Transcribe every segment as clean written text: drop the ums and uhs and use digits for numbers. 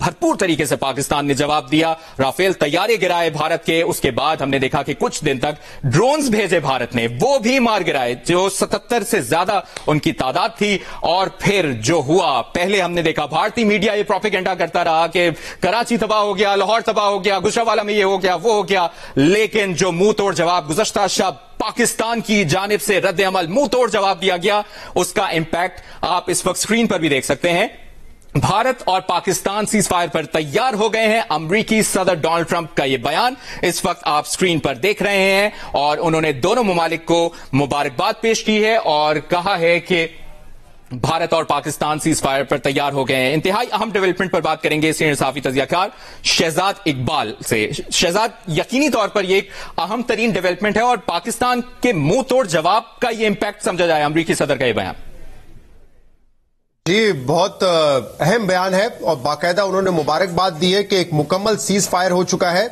भरपूर तरीके से पाकिस्तान ने जवाब दिया। राफेल तैयारे गिराए भारत के, उसके बाद हमने देखा कि कुछ दिन तक ड्रोन्स भेजे भारत ने, वो भी मार गिराए, जो 77 से ज्यादा उनकी तादाद थी। और फिर जो हुआ, पहले हमने देखा भारतीय मीडिया ये प्रोपेगेंडा करता रहा कि कराची तबाह हो गया, लाहौर तबाह हो गया, गुजरांवाला में ये हो गया, वो हो गया, लेकिन जो मुंह तोड़ जवाब गुज़श्ता शब पाकिस्तान की जानिब से रद्द अमल मुंह तोड़ जवाब दिया गया, उसका इंपैक्ट आप इस वक्त स्क्रीन पर भी देख सकते हैं। भारत और पाकिस्तान सीज फायर पर तैयार हो गए हैं। अमरीकी सदर डोनाल्ड ट्रंप का यह बयान इस वक्त आप स्क्रीन पर देख रहे हैं, और उन्होंने दोनों ममालिक को मुबारकबाद पेश की है और कहा है कि भारत और पाकिस्तान सीज फायर पर तैयार हो गए हैं। इंतहाई अहम डेवलपमेंट पर बात करेंगे सीनियर सहाफी तजियाकार शहजाद इकबाल से। शहजाद, यकीनी तौर पर यह एक अहम तरीन डेवलपमेंट है और पाकिस्तान के मुंह तोड़ जवाब का यह इंपैक्ट समझा जाए अमरीकी सदर का यह बयान। जी, बहुत अहम बयान है और बाकायदा उन्होंने मुबारकबाद दी है कि एक मुकम्मल सीज फायर हो चुका है।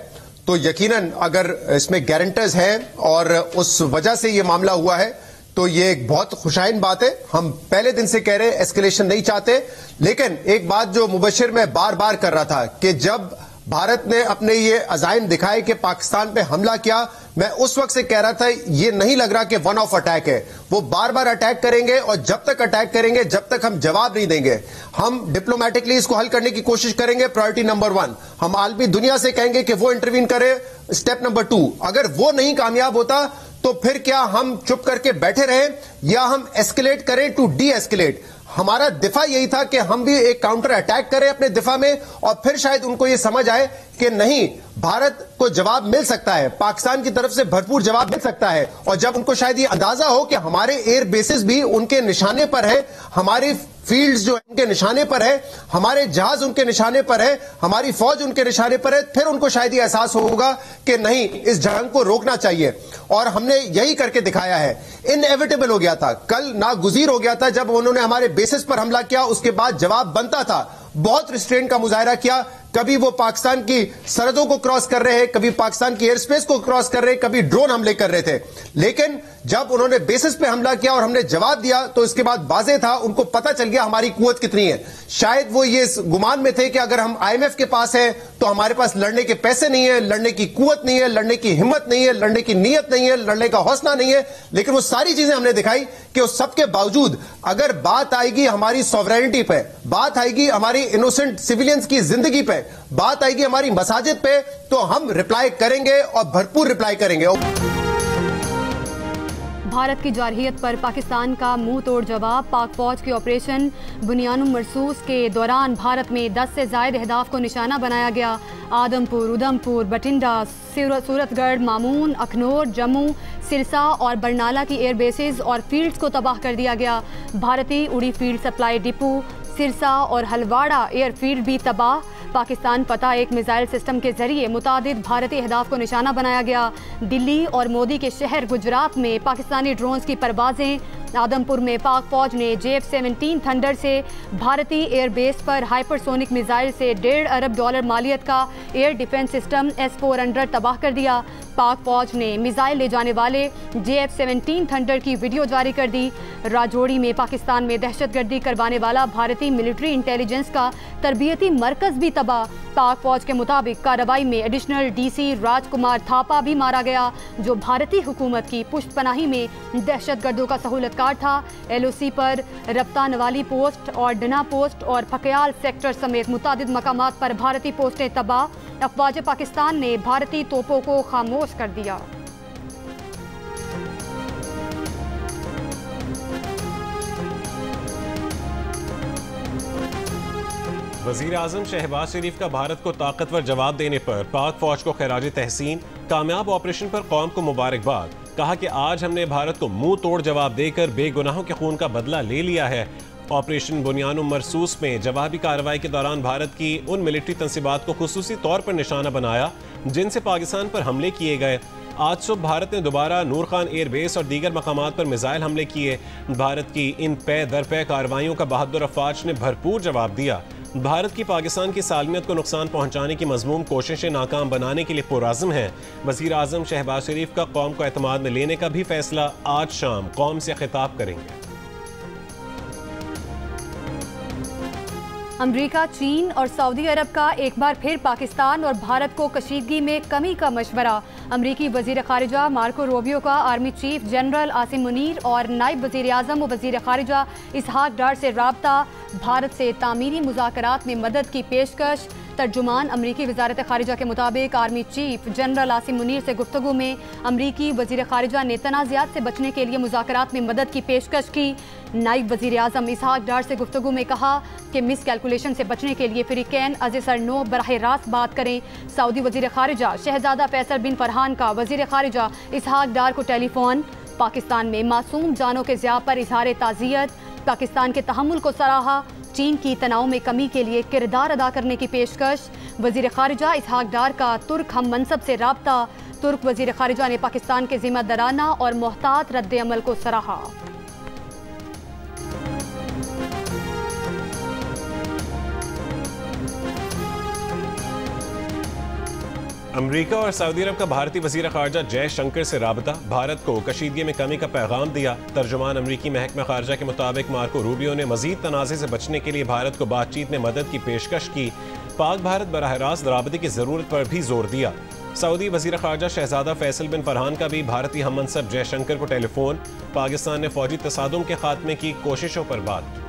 तो यकीनन अगर इसमें गारंटर्स हैं और उस वजह से ये मामला हुआ है तो ये एक बहुत खुशाइन बात है। हम पहले दिन से कह रहे हैं एस्केलेशन नहीं चाहते, लेकिन एक बात जो मुबशिर में बार बार कर रहा था कि जब भारत ने अपने ये अजाइम दिखाए कि पाकिस्तान पे हमला किया, मैं उस वक्त से कह रहा था ये नहीं लग रहा कि वन ऑफ अटैक है। वो बार बार अटैक करेंगे और जब तक अटैक करेंगे, जब तक हम जवाब नहीं देंगे, हम डिप्लोमेटिकली इसको हल करने की कोशिश करेंगे। प्रायोरिटी नंबर 1 हम आलमी दुनिया से कहेंगे कि वो इंटरवीन करे। स्टेप नंबर 2, अगर वो नहीं कामयाब होता तो फिर क्या हम चुप करके बैठे रहे या हम एस्केलेट करें टू डी एस्केलेट। हमारा दिफा यही था कि हम भी एक काउंटर अटैक करें अपने दिफा में और फिर शायद उनको ये समझ आए कि नहीं, भारत को जवाब मिल सकता है, पाकिस्तान की तरफ से भरपूर जवाब मिल सकता है। और जब उनको शायद ये अंदाजा हो कि हमारे एयर बेसिस भी उनके निशाने पर है, हमारी फील्ड्स जो उनके निशाने पर है, हमारे जहाज उनके निशाने पर है, हमारी फौज उनके निशाने पर है, फिर उनको शायद ये एहसास होगा कि नहीं, इस जंग को रोकना चाहिए। और हमने यही करके दिखाया है। इनएविटेबल हो गया था, कल नागुज़ीर हो गया था जब उन्होंने हमारे बेसिस पर हमला किया, उसके बाद जवाब बनता था। बहुत रिस्ट्रेंट का मुजाहरा किया, कभी वो पाकिस्तान की सरहदों को क्रॉस कर रहे हैं, कभी पाकिस्तान की एयर स्पेस को क्रॉस कर रहे हैं, कभी ड्रोन हमले कर रहे थे। लेकिन जब उन्होंने बेसिस पे हमला किया और हमने जवाब दिया तो इसके बाद वाज़ेह था, उनको पता चल गया हमारी कुव्वत कितनी है। शायद वो ये गुमान में थे कि अगर हम IMF के पास है तो हमारे पास लड़ने के पैसे नहीं है, लड़ने की कुव्वत नहीं है, लड़ने की हिम्मत नहीं है, लड़ने की नीयत नहीं है, लड़ने का हौसला नहीं है। लेकिन वो सारी चीजें हमने दिखाई कि उस सबके बावजूद अगर बात आएगी हमारी सॉवरेनिटी पे, बात आएगी हमारी इनोसेंट सिविलियंस की जिंदगी पे, बात आएगी हमारी मसाजिद पे, तो हम रिप्लाई करेंगे और भरपूर रिप्लाई करेंगे। भारत की जारहियत पर पाकिस्तान का मुंह तोड़ जवाब। पाक फौज के ऑपरेशन बुनियानुम मरसूस के दौरान भारत में 10 से ज़ायद अहदाफ को निशाना बनाया गया। आदमपुर, उधमपुर, बठिंडा, सूरतगढ़, मामून, अखनौर, जम्मू, सिरसा और बरनाला की एयर बेसेस और फील्ड्स को तबाह कर दिया गया। भारतीय उड़ी फील्ड सप्लाई डिपो, सिरसा और हलवाड़ा एयरफील्ड भी तबाह। पाकिस्तान पता एक मिसाइल सिस्टम के जरिए मुतादिद भारतीय अहदाफ को निशाना बनाया गया। दिल्ली और मोदी के शहर गुजरात में पाकिस्तानी ड्रोन्स की परवाजें। आदमपुर में पाक फौज ने JF-17 थंडर से भारतीय एयरबेस पर हाइपरसोनिक मिसाइल से $1.5 अरब मालियत का एयर डिफेंस सिस्टम S-400 तबाह कर दिया। पाक फौज ने मिसाइल ले जाने वाले JF-17 थंडर की वीडियो जारी कर दी। राजौरी में पाकिस्तान में दहशतगर्दी करवाने वाला भारतीय मिलिट्री इंटेलिजेंस का तरबियती मरकज भी तबाह। पाक फौज के मुताबिक कार्रवाई में एडिशनल DC राजकुमार थापा भी मारा गया, जो भारतीय हुकूमत की पुष्टपनाही में दहशतगर्दों का सहूलतकार था। LOC पर रब्ता नवाली पोस्ट और डना पोस्ट और फकयाल सेक्टर समेत मुतादिद मकामात पर भारतीय पोस्टें तबाह। अफवाज पाकिस्तान ने भारतीय तोपों को खामोश कर दिया। वज़ीर आज़म शहबाज शरीफ का भारत को ताकतवर जवाब देने पर पाक फौज को खैराज तहसीन। कामयाब ऑपरेशन पर कौम को मुबारकबाद। कहा कि आज हमने भारत को मुंह तोड़ जवाब देकर बेगुनाहों के खून का बदला ले लिया है। ऑपरेशन बुनियानुम मरसूस में जवाबी कार्रवाई के दौरान भारत की उन मिलिट्री तंसीबात को खुसूसी तौर पर निशाना बनाया जिनसे पाकिस्तान पर हमले किए गए। आज सुबह भारत ने दोबारा नूर खान एयरबेस और दीगर मकामात पर मिसाइल हमले किए। भारत की इन पे दर पे कार्रवाइयों का बहादुर अफवाज ने भरपूर जवाब दिया। भारत की पाकिस्तान की सालमियत को नुकसान पहुंचाने की मज़मूम कोशिशें नाकाम बनाने के लिए पुरआज़म है। वज़ीर आज़म शहबाज शरीफ का कौम को एतमाद में लेने का भी फैसला आज शाम कौम से खिताब करेंगे। अमेरिका, चीन और सऊदी अरब का एक बार फिर पाकिस्तान और भारत को कशीदगी में कमी का मशवरा। अमरीकी वजीर खारिजा मार्को रूबियो का army chief general Asim Munir और नायब वजीर आजम व वजीर खारिजा इसहाक डार से राब्ता। भारत से तामीरी मुज़ाकरात में मदद की पेशकश। तर्जुमान अमरीकी वजारत खारिजा के मुताबिक army chief general Asim Munir से गुफ्तगू में अमरीकी वजीर खारिजा ने तनाज़ात से बचने के लिए मुज़ाकरात में मदद की पेशकश की। नायब वजीर आजम इसहाक डार से गुफ्तगू में कहा कि मिस कैलकुलेशन से बचने के लिए फ़रीक़ैन अज़ीज़ नो बराह रास्त बात करें। सऊदी वजीर खारिजा शहजादा फैसल बिन फरहान का वजीर खारिजा इसहाक डार को टेलीफोन। पाकिस्तान में मासूम जानों के ज़िया पर इज़हार ताज़ियत। पाकिस्तान के तहम्मुल को सराहा। चीन की तनाव में कमी के लिए किरदार अदा करने की पेशकश। वजीर खारिजा इसहाक डार का तुर्क हम मनसब से राब्ता। तुर्क वजीर खारिजा ने पाकिस्तान के जिम्मेदाराना और मोहतात रद्द अमल को सराहा। अमेरिका और सऊदी अरब का भारतीय वजीर खारजा जयशंकर से राबता। भारत को कशीदगी में कमी का पैगाम दिया। तर्जुमान अमरीकी महकमा खारजा के मुताबिक मार्को रूबियो ने मजीद तनाज़े से बचने के लिए भारत को बातचीत में मदद की पेशकश की। पाक भारत बराह रास्त राबते की ज़रूरत पर भी जोर दिया। सऊदी वजीर खारजा शहजादा फैसल बिन फरहान का भी भारतीय हम मनसब जयशंकर को टेलीफोन। पाकिस्तान ने फौजी तसादुम के खात्मे की कोशिशों पर बात की।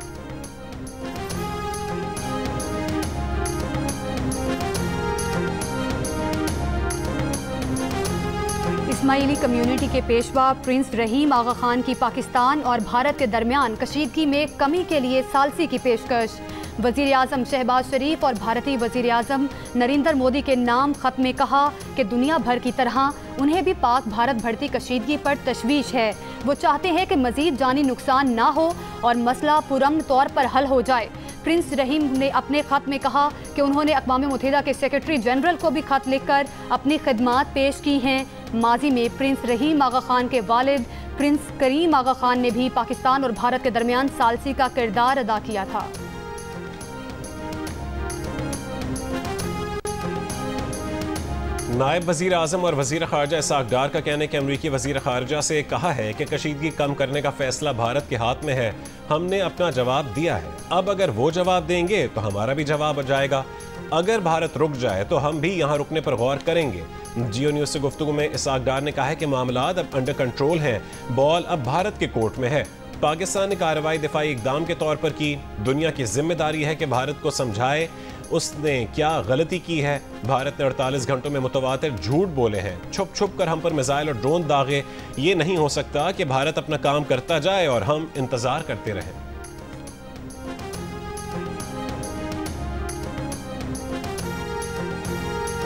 इस्माइली कम्युनिटी के पेशवा प्रिंस रहीम आगा खान की पाकिस्तान और भारत के दरमियान कशीदगी में कमी के लिए सालसी की पेशकश। वज़ीर आज़म शहबाज शरीफ और भारतीय वज़ीर आज़म नरेंद्र मोदी के नाम ख़त में कहा कि दुनिया भर की तरह उन्हें भी पाक भारत बढ़ती कशीदगी पर तशवीश है। वो चाहते हैं कि मज़ीद जानी नुकसान ना हो और मसला पुरअमन तौर पर हल हो जाए। प्रिंस रहीम ने अपने ख़त में कहा कि उन्होंने अक़वाम मुत्तहिदा के सेक्रेटरी जनरल को भी ख़त लिखकर अपनी खिदमात पेश की हैं। माजी में प्रिंस रहीम आगा खान के वालिद प्रिंस करीम आगा खान ने भी पाकिस्तान और भारत के दरमियान सालसी का किरदार अदा किया था। नायब वजीर आजम और वजीर खारजा इसहाक डार का कहना है कि अमरीकी वजीर खारजा से कहा है कि कशीदगी कम करने का फैसला भारत के हाथ में है। हमने अपना जवाब दिया है, अब अगर वो जवाब देंगे तो हमारा भी जवाब आ जाएगा। अगर भारत रुक जाए तो हम भी यहाँ रुकने पर गौर करेंगे। जियो न्यूज़ से गुफ्तगू में इसहाक डार ने कहा है कि मामलात अब अंडर कंट्रोल हैं, बॉल अब भारत के कोर्ट में है। पाकिस्तान ने कार्रवाई दिफाई इकदाम के तौर पर की। दुनिया की जिम्मेदारी है कि भारत को समझाए उसने क्या गलती की है। भारत ने 48 घंटों में मुतवातिर झूठ बोले हैं, छुप छुप कर हम पर मिसाइल और ड्रोन दागे। ये नहीं हो सकता कि भारत अपना काम करता जाए और हम इंतजार करते रहें।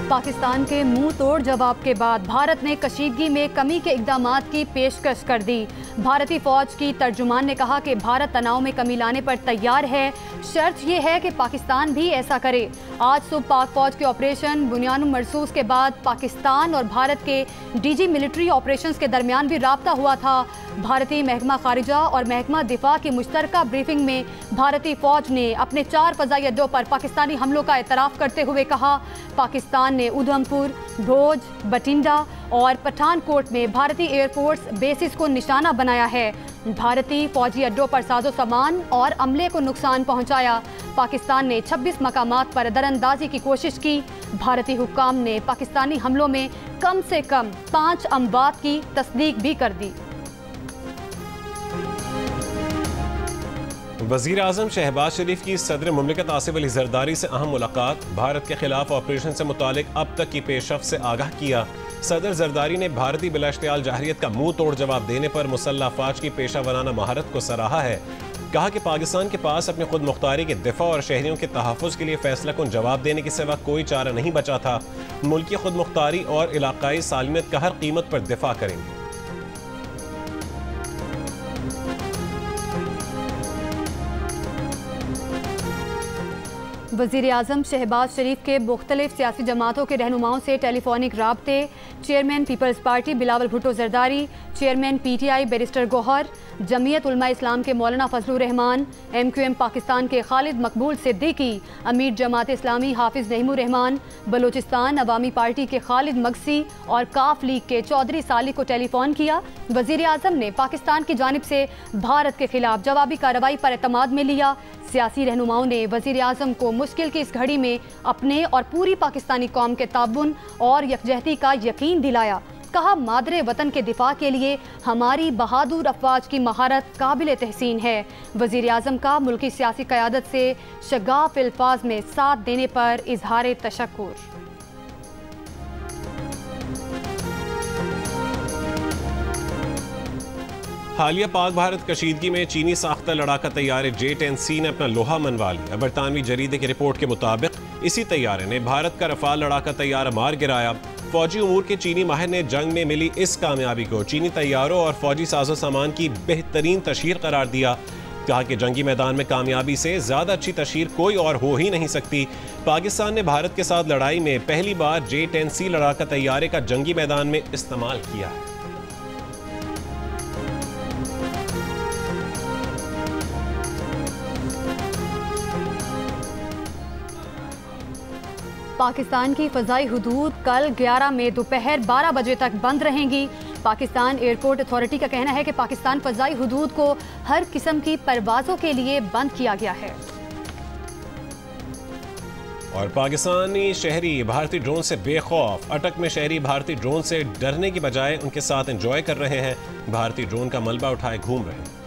पाकिस्तान के मुंह तोड़ जवाब के बाद भारत ने कशीदगी में कमी के इक़दामात की पेशकश कर दी। भारतीय फौज की तर्जुमान ने कहा कि भारत तनाव में कमी लाने पर तैयार है, शर्त यह है कि पाकिस्तान भी ऐसा करे। आज सुबह पाक फौज के ऑपरेशन बुनियानुम मरसूस के बाद पाकिस्तान और भारत के डीजी मिलिट्री ऑपरेशंस के दरमियान भी राब्ता हुआ था। भारतीय महकमा खारिजा और महकमा दिफा की मुश्तरका ब्रीफिंग में भारतीय फौज ने अपने 4 फ़ज़ाई अड्डों पर पाकिस्तानी हमलों का एतराफ़ करते हुए कहा, पाकिस्तान ने उधमपुर, भोज, बठिंडा और पठानकोट में भारतीय एयरफोर्स बेसिस को निशाना बनाया है। भारतीय फौजी अड्डों पर साजो सामान और अमले को नुकसान पहुंचाया। पाकिस्तान ने 26 मकामात पर दरअंदाजी की कोशिश की। भारतीय हुक्काम ने पाकिस्तानी हमलों में कम से कम 5 अमवात की तस्दीक भी कर दी। वज़ीर आज़म शहबाज शरीफ की सदर मुमलिकत आसिफ अली जरदारी से अहम मुलाकात। भारत के खिलाफ ऑपरेशन से मुतालिक अब तक की पेशरफ्त से आगाह किया। सदर जरदारी ने भारतीय बिलाश्तियाल जाहरियत का मुंह तोड़ जवाब देने पर मुसल्लह अफवाज की पेशा वराना महारत को सराहा है। कहा कि पाकिस्तान के पास अपनी खुद मुख्तारी के दिफा और शहरियों के तहफ़्फ़ुज़ के लिए फैसला कुन जवाब देने के सिवा कोई चारा नहीं बचा था। मुल्की खुद मुख्तारी और इलाकाई सालमियत का हर कीमत पर दिफा करेंगे। वज़ीर आज़म शहबाज शरीफ के मुख्तलिफ सियासी जमातों के रहनुमाओं से टेलीफोनिक राब्ते। Chairman People's Party Bilawal Bhutto Zardari, chairman PTI barrister Gohar, Jamiat Ulema Islam के मौलाना फजलुर रहमान, MQM पाकिस्तान के खालिद मकबूल सिद्दीकी, अमीर जमात इस्लामी हाफिज नईमुर रहमान, बलोचिस्तान अवामी पार्टी के खालिद मगसी और काफ लीग के चौधरी सालिक को टेलीफोन किया। वज़ीर आज़म ने पाकिस्तान की जानिब से भारत के खिलाफ जवाबी कार्रवाई पर एतमाद में लिया। सियासी रहनुमाओं ने वज़ीर आज़म को मुश्किल की इस घड़ी में अपने और पूरी पाकिस्तानी कौम के ताउन और यकजहती का यकीन दिलाया। कहा, मादरे वतन के दिफा के लिए हमारी बहादुर अफवाज की महारत काबिल तहसीन है। वज़ीर आज़म का मुल्की सियासी क़यादत से शगाफ अल्फाज में साथ देने पर इजहार तशक्कुर। हालिया पाक भारत कशीदगी में चीनी साख्ता लड़ाका तैयारे J-10C ने अपना लोहा मनवा लिया। बरतानवी जरीदे की रिपोर्ट के मुताबिक इसी तैयारे ने भारत का रफाल लड़ाका तैयारा मार गिराया। फौजी उमूर के चीनी माहिर ने जंग में मिली इस कामयाबी को चीनी तैयारों और फौजी साजो सामान की बेहतरीन तशहीर करार दिया। कहा कि जंगी मैदान में कामयाबी से ज्यादा अच्छी तशहीर कोई और हो ही नहीं सकती। पाकिस्तान ने भारत के साथ लड़ाई में पहली बार J-10C लड़ाका तैयारे का जंगी मैदान में इस्तेमाल किया है। पाकिस्तान की फ़ज़ाई हुदूद कल 11 मई दोपहर 12 बजे तक बंद रहेंगी। पाकिस्तान एयरपोर्ट अथॉरिटी का कहना है कि पाकिस्तान फ़ज़ाई हुदूद को हर किस्म की परवाज़ों के लिए बंद किया गया है। और पाकिस्तानी शहरी भारतीय ड्रोन से बेखौफ। अटक में शहरी भारतीय ड्रोन से डरने की बजाय उनके साथ एंजॉय कर रहे हैं। भारतीय ड्रोन का मलबा उठाए घूम रहे हैं।